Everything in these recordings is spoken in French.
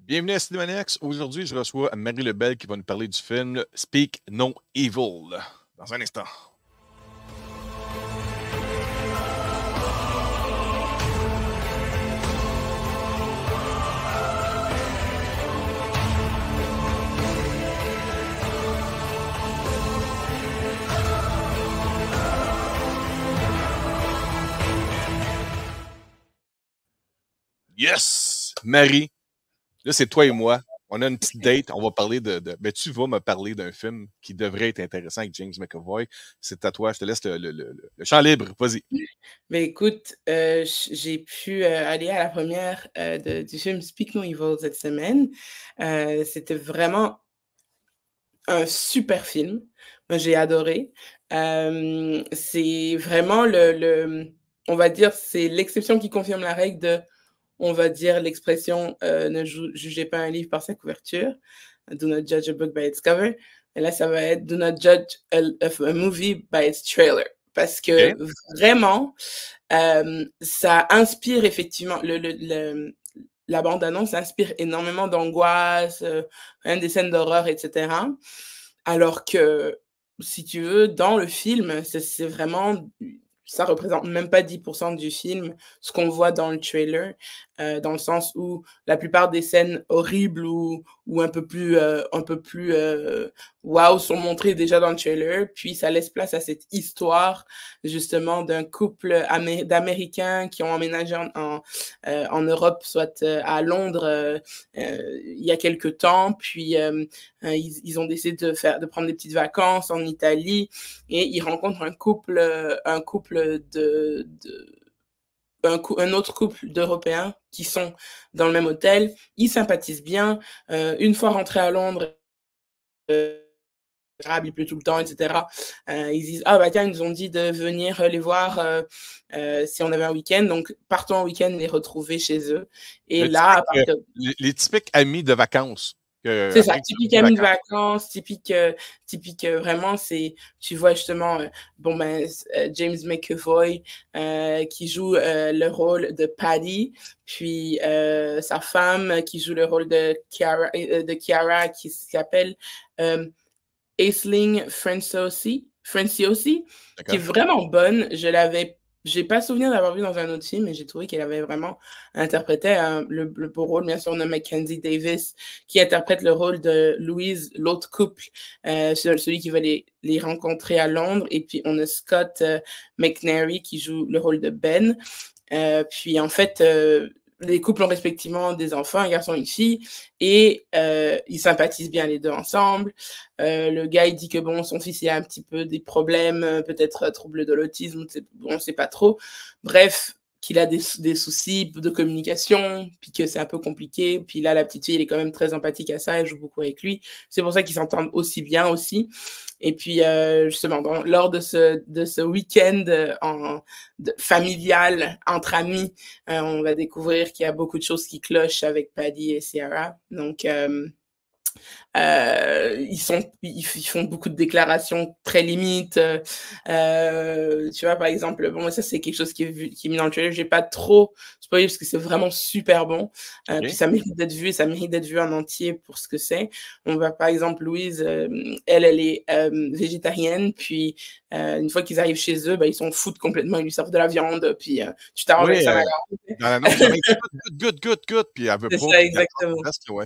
Bienvenue à Cinémaniacs. Aujourd'hui, je reçois Marie Lebel qui va nous parler du film Speak No Evil. Dans un instant. Yes! Marie, là, c'est toi et moi. On a une petite date. On va parler Ben, tu vas me parler d'un film qui devrait être intéressant avec James McAvoy. C'est à toi. Je te laisse le champ libre. Vas-y. Mais écoute, j'ai pu aller à la première du film Speak No Evil cette semaine. C'était vraiment un super film. Moi, j'ai adoré. C'est vraiment on va dire, c'est l'exception qui confirme la règle de, on va dire, l'expression ne jugez pas un livre par sa couverture. Do not judge a book by its cover. Et là, ça va être do not judge a movie by its trailer. Parce que vraiment, ça inspire effectivement la bande-annonce inspire énormément d'angoisse, même des scènes d'horreur, etc. Alors que, si tu veux, dans le film, c'est vraiment, ça représente même pas 10% du film, ce qu'on voit dans le trailer, dans le sens où la plupart des scènes horribles ou un peu plus wow sont montrées déjà dans le trailer, puis ça laisse place à cette histoire justement d'un couple d'Américains qui ont emménagé en Europe, soit à Londres il y a quelque temps, puis ils ont décidé de prendre des petites vacances en Italie et ils rencontrent un couple un autre couple d'Européens qui sont dans le même hôtel. Ils sympathisent bien. Une fois rentrés à Londres, il pleut tout le temps, etc. Ils disent, ah bah tiens, ils nous ont dit de venir les voir si on avait un week-end. Donc, partons en week-end les retrouver chez eux. Et là, les typiques amis de vacances. C'est ça, typique amis de vacances, typique vraiment, c'est, tu vois justement, James McAvoy qui joue le rôle de Paddy, puis sa femme qui joue le rôle de Chiara qui s'appelle Aisling Franciosi, qui est vraiment bonne. J'ai pas souvenir d'avoir vu dans un autre film, mais j'ai trouvé qu'elle avait vraiment interprété le beau rôle. Bien sûr, on a Mackenzie Davis qui interprète le rôle de Louise, l'autre couple, celui qui va les rencontrer à Londres. Et puis, on a Scott McNary qui joue le rôle de Ben. Puis, en fait, les couples ont respectivement des enfants, un garçon et une fille, et ils sympathisent bien les deux ensemble. Le gars, il dit que bon, son fils, il a un petit peu des problèmes, peut-être trouble de l'autisme, on ne sait pas trop. Bref, qu'il a des soucis de communication, puis que c'est un peu compliqué. Puis là, la petite fille, elle est quand même très empathique à ça, elle joue beaucoup avec lui. C'est pour ça qu'ils s'entendent aussi bien aussi. Et puis, justement, lors de ce week-end familial entre amis, on va découvrir qu'il y a beaucoup de choses qui clochent avec Paddy et Ciara. Donc, ils font beaucoup de déclarations très limites. Tu vois, par exemple, bon, ça c'est quelque chose qui est mis dans le trailer. J'ai pas trop spoilé parce que c'est vraiment super bon. Puis ça mérite d'être vu, ça mérite d'être vu en entier pour ce que c'est. On va, par exemple, Louise, elle est végétarienne. Puis une fois qu'ils arrivent chez eux, ils s'en foutent complètement. Ils lui servent de la viande. Puis tu t'arranges avec ça. Dans l'annonce, good. Puis elle veut pas. Ça, exactement. Ouais.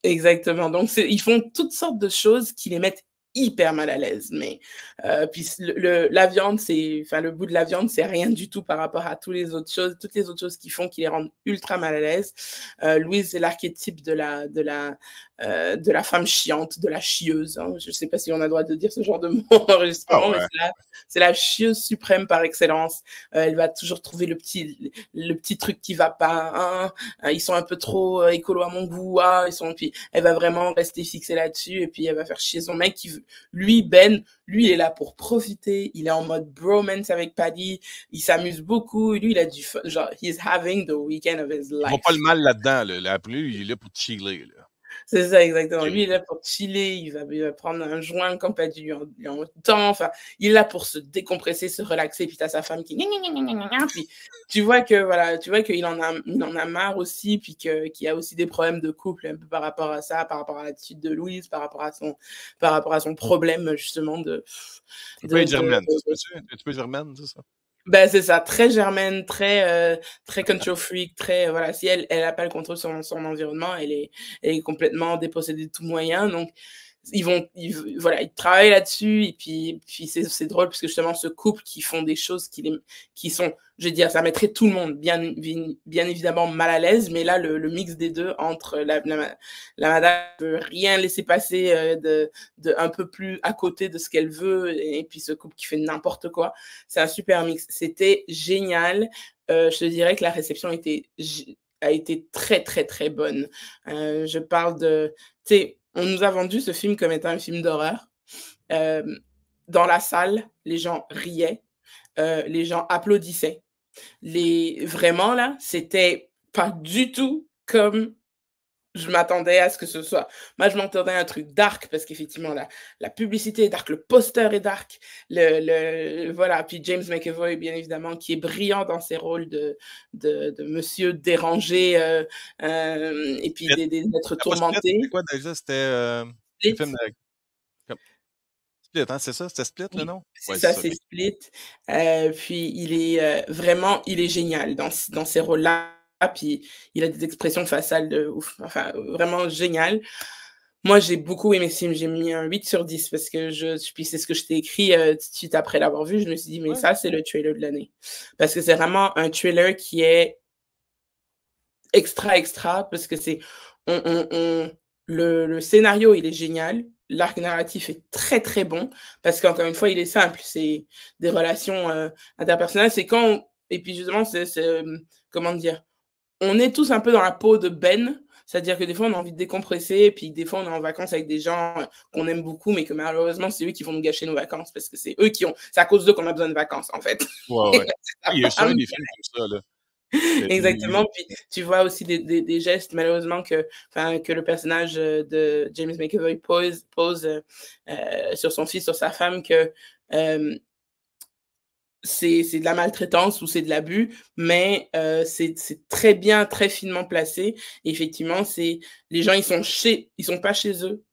Exactement. Donc, ils font toutes sortes de choses qui les mettent hyper mal à l'aise. Mais puis la viande, le goût de la viande, c'est rien du tout par rapport à toutes les autres choses qui font qui les rendent ultra mal à l'aise. Louise, c'est l'archétype de la femme chiante, de la chieuse. Hein. Je ne sais pas si on a le droit de dire ce genre de mot enregistrement, mais c'est la chieuse suprême par excellence. Elle va toujours trouver le petit truc qui va pas. Hein. Ils sont un peu trop écolo à mon goût. Puis elle va vraiment rester fixée là-dessus et puis elle va faire chier son mec Ben, lui, il est là pour profiter. Il est en mode bromance avec Paddy. Il s'amuse beaucoup. Lui, il a du fun. Genre, he's having the weekend of his life. Il voit pas le mal là-dedans. Là. Lui, il est là pour chiller. Là. C'est ça, exactement. OK. Lui, il est là pour chiller, il va prendre un joint quand pas lui en temps, enfin, il est là pour se décompresser, se relaxer, puis tu as sa femme qui gna gna gna gna gna gna, puis tu vois que voilà, tu vois qu'il en a marre aussi, puis qu'il y a aussi des problèmes de couple un peu par rapport à ça, par rapport à l'attitude de Louise, par rapport à son problème justement Tu peux pas être de germaine, ça se peut-tu? Tu peux germaine, c'est ça? ben, c'est ça, très germaine, très control freak, très voilà, si elle a pas le contrôle sur son environnement, elle est complètement dépossédée de tout moyen, donc voilà, ils travaillent là-dessus et puis c'est drôle parce que justement ce couple qui font des choses qui sont, je veux dire, ça mettrait tout le monde bien évidemment mal à l'aise, mais là le mix des deux entre la madame veut rien laisser passer de un peu plus à côté de ce qu'elle veut et puis ce couple qui fait n'importe quoi, c'est un super mix. C'était génial. Je te dirais que la réception a été très très très bonne. Je parle de, tu sais, on nous a vendu ce film comme étant un film d'horreur. Dans la salle, les gens riaient, les gens applaudissaient. Vraiment là, c'était pas du tout comme je m'attendais à ce que ce soit. Moi, je m'attendais à un truc dark parce qu'effectivement, la publicité est dark, le poster est dark, voilà. Puis James McAvoy, bien évidemment, qui est brillant dans ses rôles de monsieur dérangé et puis d'être C'était pas Split, tourmenté. c'était quoi déjà? C'était, le Split, film de comme Split, hein, c'est ça? C'était Split, le oui, nom? c'est Ouais, c'est ça, ça, c'est OK. Split. Puis vraiment, il est génial dans ces rôles-là. Puis il a des expressions faciales de ouf, enfin, vraiment génial. Moi, j'ai beaucoup aimé ce film, j'ai mis un 8 sur 10 parce que puis c'est ce que je t'ai écrit, tout de suite après l'avoir vu. Je me suis dit: «Mais Ouais. ça, c'est le trailer de l'année». Parce que c'est vraiment un trailer qui est extra, extra parce que c'est on le scénario, il est génial, l'arc narratif est très, très bon parce qu'encore une fois, il est simple, c'est des relations, interpersonnelles, c'est et puis justement, comment dire? On est tous un peu dans la peau de Ben, c'est-à-dire que des fois, on a envie de décompresser, puis des fois, on est en vacances avec des gens qu'on aime beaucoup, mais que malheureusement, c'est eux qui vont nous gâcher nos vacances parce que c'est à cause d'eux qu'on a besoin de vacances, en fait. Ouais, ouais. C'est sa Oui, il y a sûrement femme. des films comme ça, là. Exactement, puis tu vois aussi des gestes malheureusement que le personnage, de James McAvoy pose, sur son fils, sur sa femme que, hem, c'est de la maltraitance ou c'est de l'abus, mais c'est très bien, très finement placé. Et effectivement, c'est les gens, ils sont pas chez eux,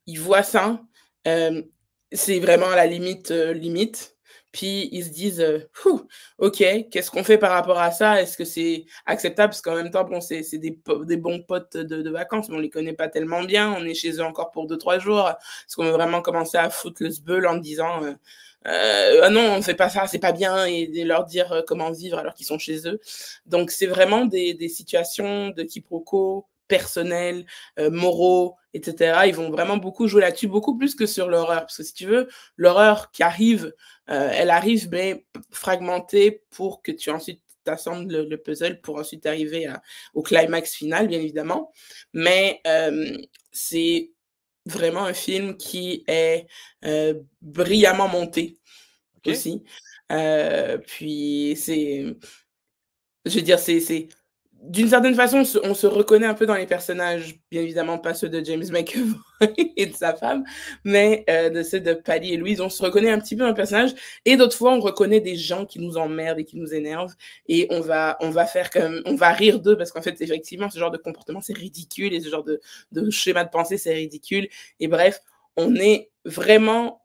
ils voient ça, hem, c'est vraiment à la limite, limite. Puis ils se disent, «Fou, OK, qu'est-ce qu'on fait par rapport à ça? Est-ce que c'est acceptable?» Parce qu'en même temps, bon, c'est des bons potes de vacances, mais on les connaît pas tellement bien. On est chez eux encore pour 2 3 jours. Est-ce qu'on veut vraiment commencer à foutre le sbeul en disant, «Ah non, on ne fait pas ça, c'est pas bien» et leur dire, comment vivre alors qu'ils sont chez eux? Donc c'est vraiment des situations de quiproquos personnels, moraux et cetera. Ils vont vraiment beaucoup jouer là-dessus, beaucoup plus que sur l'horreur. Parce que si tu veux, l'horreur qui arrive, elle arrive, mais fragmentée pour que tu ensuite t'assembles le puzzle pour ensuite arriver au climax final, bien évidemment. Mais c'est vraiment un film qui est brillamment monté OK. aussi. Puis je veux dire, c'est d'une certaine façon, on se reconnaît un peu dans les personnages, bien évidemment pas ceux de James McAvoy et de sa femme, mais de ceux de Paddy et Louise. On se reconnaît un petit peu dans le personnage et d'autres fois, on reconnaît des gens qui nous emmerdent et qui nous énervent et on va rire d'eux parce qu'en fait, effectivement, ce genre de comportement, c'est ridicule et ce genre de schéma de pensée, c'est ridicule et bref, on est vraiment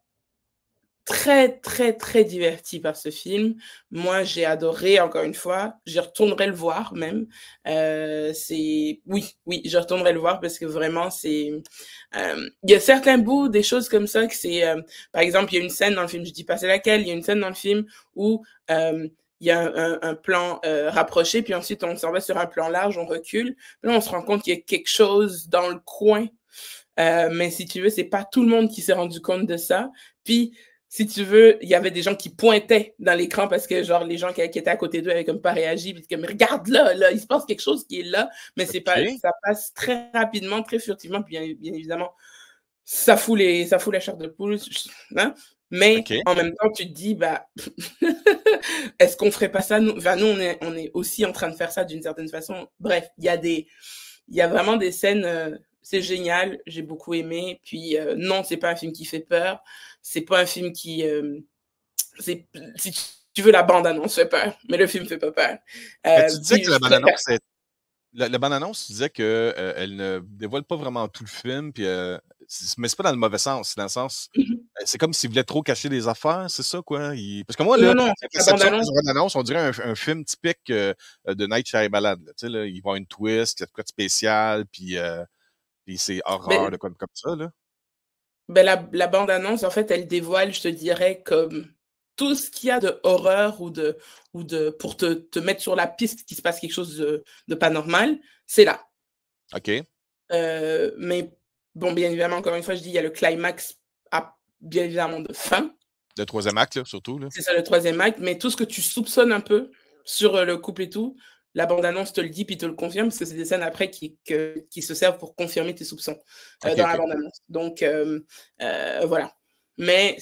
très, très, très divertie par ce film. Moi, j'ai adoré encore une fois, je retournerai le voir même. Oui, je retournerai le voir parce que vraiment il y a certains bouts, des choses comme ça que par exemple, il y a une scène dans le film, je dis pas c'est laquelle, il y a une scène dans le film où, il y a un plan, rapproché, puis ensuite on s'en va sur un plan large, on recule. Puis là, on se rend compte qu'il y a quelque chose dans le coin, mais si tu veux, c'est pas tout le monde qui s'est rendu compte de ça. Puis si tu veux, il y avait des gens qui pointaient dans l'écran parce que, genre, les gens qui étaient à côté d'eux avaient comme pas réagi, puis comme, regarde là, il se passe quelque chose qui est là, mais c'est pas, OK. ça passe très rapidement, très furtivement, puis bien évidemment, ça fout la chair de poule, hein. Mais OK. en même temps, tu te dis, bah, est-ce qu'on ferait pas ça, nous? Enfin, nous, on est aussi en train de faire ça d'une certaine façon. Bref, il y a vraiment des scènes, c'est génial, j'ai beaucoup aimé. Puis non, c'est pas un film qui fait peur. C'est pas un film qui... si tu veux, la bande-annonce fait peur, mais le film fait pas peur. Mais tu disais Puis que je préfère... la bande-annonce, tu disais que, elle ne dévoile pas vraiment tout le film, puis, mais c'est pas dans le mauvais sens, c'est dans le sens, c'est comme s'il voulait trop cacher des affaires, c'est ça, quoi? Parce que moi, là, Non, non, en la fait, la perception que bande-annonce... j'ai de la bande-annonce, on dirait un film typique, de Night Shyamalan, là. Tu sais, là, il va y avoir une twist, il y a de quoi de spécial, puis c'est horreur, Ben, de quoi comme ça, là. ben la bande-annonce, en fait, elle dévoile, je te dirais, comme tout ce qu'il y a de horreur pour te mettre sur la piste qu'il se passe quelque chose de pas normal, c'est là. OK. Mais bon, bien évidemment, encore une fois, je dis, il y a le climax à bien évidemment de fin. Le troisième acte, là, surtout, là. C'est ça le troisième acte, mais tout ce que tu soupçonnes un peu sur le couple et tout, la bande-annonce te le dit puis te le confirme, parce que c'est des scènes après qui se servent pour confirmer tes soupçons OK, dans la OK. bande-annonce. Donc, voilà. Mais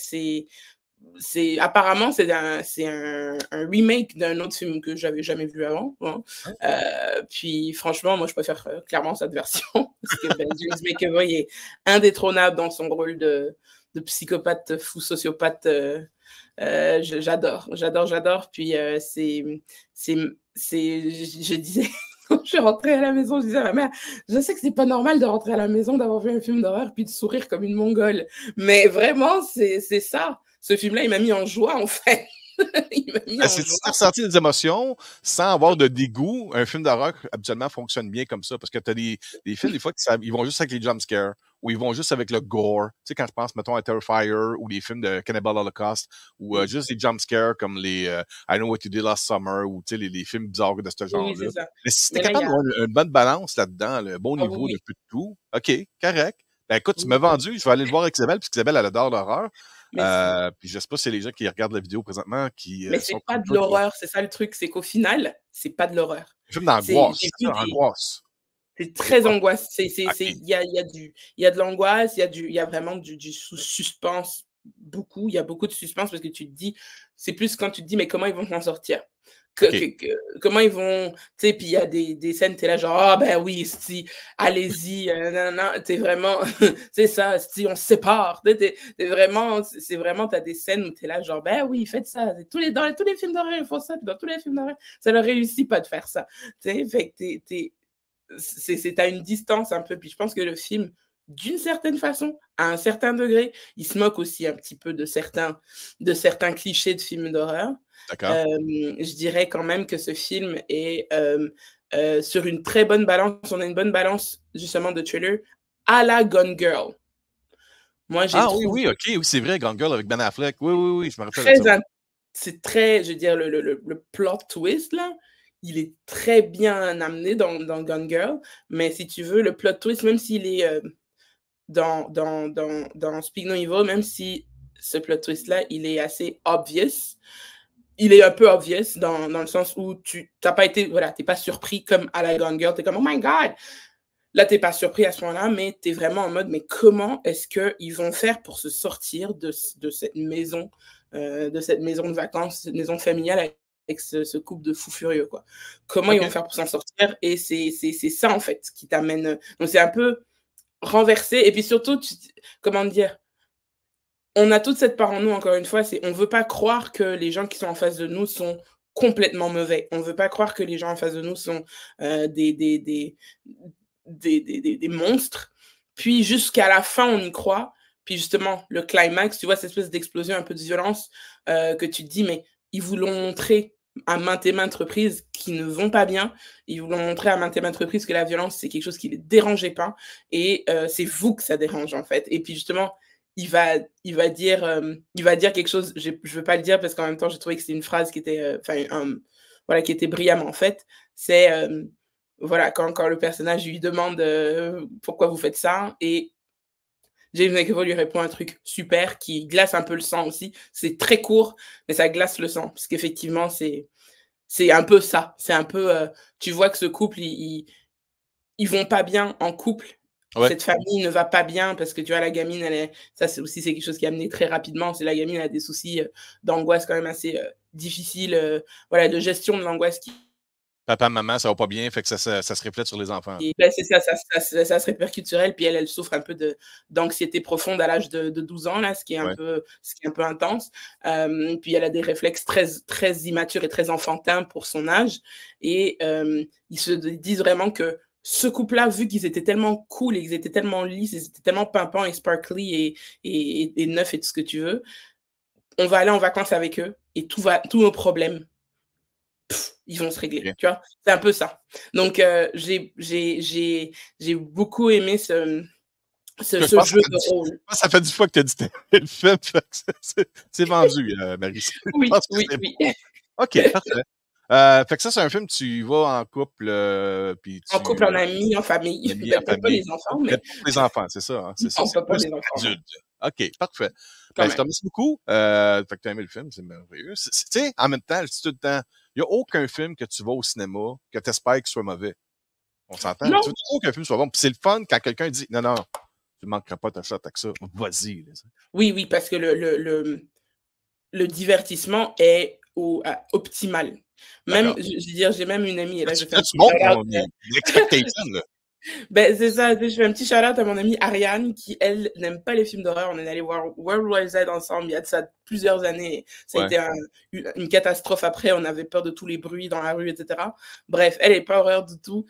apparemment, c'est un remake d'un autre film que j'avais jamais vu avant. Hein. Hein? Puis franchement, moi, je préfère clairement cette version parce que James McAvoy est indétrônable dans son rôle de psychopathe fou sociopathe. J'adore. Puis je disais, quand je suis rentrée à la maison, je disais à ma mère, je sais que c'est pas normal de rentrer à la maison, d'avoir vu un film d'horreur, puis de sourire comme une mongole. Mais vraiment, c'est ça. Ce film-là, il m'a mis en joie, en fait. Il m'a mis en Si tu joie. as ressenti des émotions sans avoir de dégoût, un film d'horreur habituellement fonctionne bien comme ça. Parce que tu as des films, des fois, ils vont juste avec les jumpscares ou ils vont juste avec le gore. Tu sais, quand je pense, mettons, à Terrifier ou les films de Cannibal Holocaust ou juste des jumpscares comme les I Know What You Did Last Summer ou tu sais, les films bizarres de ce Oui, genre-là. c'est ça. Mais si tu es Mais là, il y capable a... d'avoir une bonne balance là-dedans, le bon Ah oui, niveau de oui. peu de tout, OK, correct. Ben écoute, tu Oui, m'as vendu, je vais aller le voir avec Isabelle, puisque Isabelle, elle adore l'horreur. merci. Puis je sais pas si c'est les gens qui regardent la vidéo présentement qui Mais sont c'est pas comme de toi. l'horreur, c'est ça le truc, c'est qu'au final, c'est pas de l'horreur. Un film J'ai d'angoisse, c'est vu ça, angoisse. c'est C'est très pas angoisse. OK, Il y a de l'angoisse, il y a vraiment du suspense, beaucoup. Il y a beaucoup de suspense parce que tu te dis, c'est plus quand tu te dis, mais comment ils vont s'en sortir? OK. Comment ils vont, tu sais, puis il y a des scènes, tu es là, genre, ah ben oui, si, allez-y, non, t'es vraiment, c'est ça, si on se sépare, t'es vraiment, c'est vraiment, t'as des scènes où tu es là, genre, ben oui, faites ça. Dans tous les films d'horreur, ils font ça, dans tous les films d'horreur, ça leur réussit pas de faire ça. Tu sais, fait que c'est à une distance un peu. Puis je pense que le film, d'une certaine façon, à un certain degré, il se moque aussi un petit peu de certains clichés de films d'horreur. D'accord. Je dirais quand même que ce film est sur une très bonne balance. On a une bonne balance justement de thriller à la Gone Girl. Moi, j'ai Ah oui, trouvé oui, OK, oui, c'est vrai, Gone Girl avec Ben Affleck. Oui, oui, oui, je me rappelle de très, ça, ouais. c'est très, je veux dire, le plot twist là, il est très bien amené dans Gone Girl, mais si tu veux, le plot twist, même s'il est dans Speak No Evil, même si ce plot twist-là, il est assez obvious, il est un peu obvious dans le sens où tu n'as pas été, voilà, t'es pas surpris comme à la Gone Girl, t'es comme, oh my God! Là, t'es pas surpris à ce moment-là, mais tu es vraiment en mode, mais comment est-ce qu'ils vont faire pour se sortir de cette maison, de vacances, cette maison familiale avec ce couple de fous furieux, quoi. Comment ils vont OK. faire pour s'en sortir? Et c'est ça, en fait, qui t'amène. Donc, c'est un peu renversé. Et puis surtout, comment dire, on a toute cette part en nous, encore une fois, on veut pas croire que les gens qui sont en face de nous sont complètement mauvais. On veut pas croire que les gens en face de nous sont des monstres. Puis jusqu'à la fin, on y croit. Puis justement, le climax, tu vois, cette espèce d'explosion un peu de violence que tu te dis, mais ils vous l'ont montré à maintes et maintes reprises qui ne vont pas bien. Ils vous l'ont montré à maintes et maintes reprises que la violence, c'est quelque chose qui ne les dérangeait pas. Et c'est vous que ça dérange, en fait. Et puis justement, il va dire quelque chose, je ne veux pas le dire parce qu'en même temps, j'ai trouvé que c'était une phrase qui était, voilà, qui était brillamment faite. C'est, voilà, quand le personnage lui demande pourquoi vous faites ça, et James McAvoy lui répond un truc super qui glace un peu le sang aussi. C'est très court, mais ça glace le sang, parce qu'effectivement, c'est un peu ça. C'est un peu, tu vois que ce couple, ils vont pas bien en couple. Ouais. Cette famille ne va pas bien parce que tu vois, la gamine, ça c'est aussi c'est quelque chose qui est amené très rapidement. C'est la gamine, elle a des soucis d'angoisse quand même assez difficiles, voilà, de gestion de l'angoisse Papa, maman, ça va pas bien, fait que ça se reflète sur les enfants. Et ben, c'est ça, ça se répercute sur elle, puis elle souffre un peu d'anxiété profonde à l'âge de 12 ans, là, Ouais. ce qui est un peu intense. Puis elle a des réflexes très, très immatures et très enfantins pour son âge. Et ils se disent vraiment que ce couple-là, vu qu'ils étaient tellement cool et qu'ils étaient tellement lisses, ils étaient tellement pimpants et sparkly et neufs et tout ce que tu veux, on va aller en vacances avec eux et tous nos problèmes ils vont se régler, OK. tu vois? C'est un peu ça. Donc j'ai beaucoup aimé Je ce pense que jeu de rôle. ça fait 10 fois que tu as dit que le film, fait que c'est vendu, Marie. Je Oui, pense que oui, c'est oui. bon. OK, parfait. Fait que ça, c'est un film, tu y vas en couple, puis En couple, tu en amis, en famille. ami, en Ben, peut-être pas famille. les enfants, mais Peut-être pas pour les enfants, c'est ça, hein, c'est ça. non, C'est pas plus les enfants, non, adulte. OK, parfait. quand Ben, je te même. remercie beaucoup. Fait que tu as aimé le film, c'est merveilleux. Tu sais, en même temps, je dis tout le temps, il n'y a aucun film que tu vas au cinéma que tu espères qu'il soit mauvais. On s'entend? Tu Non, veux toujours qu'un film soit bon. Puis c'est le fun quand quelqu'un dit non, non, tu ne manqueras pas ta shot avec ça. Vas-y. Là, oui, oui, parce que le divertissement est optimal. Même, d'accord. je veux dire, j'ai même une amie, et là, je fais Là, un tu petit montes shout-out. l'expectation, là. Ben, c'est ça, tu sais, je fais un petit shout-out à mon amie Ariane qui, elle, n'aime pas les films d'horreur. On est allé voir World War Z ensemble il y a de ça plusieurs années. Ça a Ouais. été une catastrophe après. On avait peur de tous les bruits dans la rue, etc. Bref, elle n'est pas horreur du tout.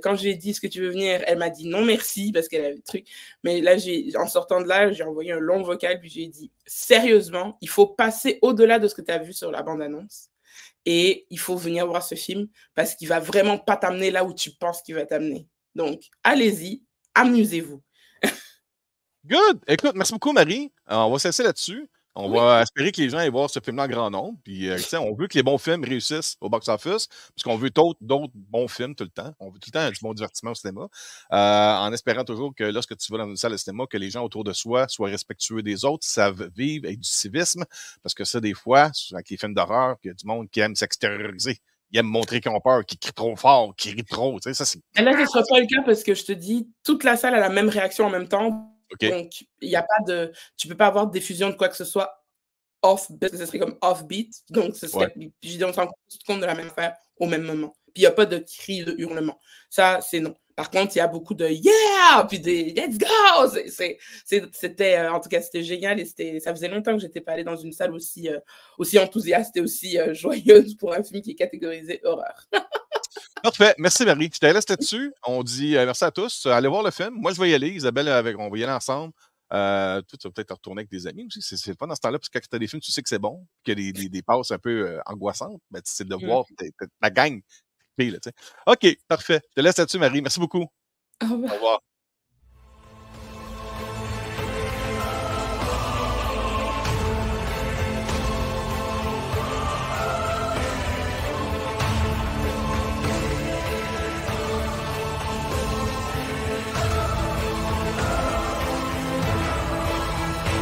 Quand je lui ai dit, est-ce que tu veux venir, elle m'a dit non merci parce qu'elle avait le truc. Mais là, en sortant de là, j'ai envoyé un long vocal puis j'ai dit sérieusement, il faut passer au-delà de ce que tu as vu sur la bande-annonce. Et il faut venir voir ce film parce qu'il va vraiment pas t'amener là où tu penses qu'il va t'amener. Donc, allez-y, amusez-vous. Good! Écoute, merci beaucoup, Marie. On va se laisser là-dessus. On Oui, va espérer que les gens aillent voir ce film-là en grand nombre. Puis, tu sais, on veut que les bons films réussissent au box-office, puisqu'on veut d'autres bons films tout le temps. On veut tout le temps du bon divertissement au cinéma. En espérant toujours que lorsque tu vas dans une salle de cinéma, que les gens autour de soi soient respectueux des autres, savent vivre avec du civisme. Parce que ça, des fois, avec les films d'horreur, il y a du monde qui aime s'extérioriser. Ils aiment montrer qu'ils ont peur, qu'ils crient trop fort, qu'ils rient trop. Tu sais, ça, c'est. et là, ce ne sera pas le cas parce que je te dis, toute la salle a la même réaction en même temps. OK? Donc, il y a pas de, tu peux pas avoir de diffusion de quoi que ce soit off, parce que ce serait comme off-beat. Donc, ce Ouais. serait, je dis, on se rend compte de la même affaire au même moment. Puis, il n'y a pas de cris, de hurlements. Ça, c'est non. Par contre, il y a beaucoup de yeah, puis des let's go. C'était, en tout cas, c'était génial et ça faisait longtemps que j'étais pas allée dans une salle aussi enthousiaste et aussi joyeuse pour un film qui est catégorisé horreur. Parfait. Merci, Marie. Je te laisse là-dessus. On dit merci à tous. Allez voir le film. Moi, je vais y aller. Isabelle, on va y aller ensemble. Toi, tu vas peut-être te retourner avec des amis aussi. C'est le fun dans ce temps-là, parce que quand tu as des films, tu sais que c'est bon, qu'il y a des passes un peu angoissantes. Ben, c'est de voir ta gang. Là, OK, parfait. Je te laisse là-dessus, Marie. Merci beaucoup. Au Au revoir. revoir.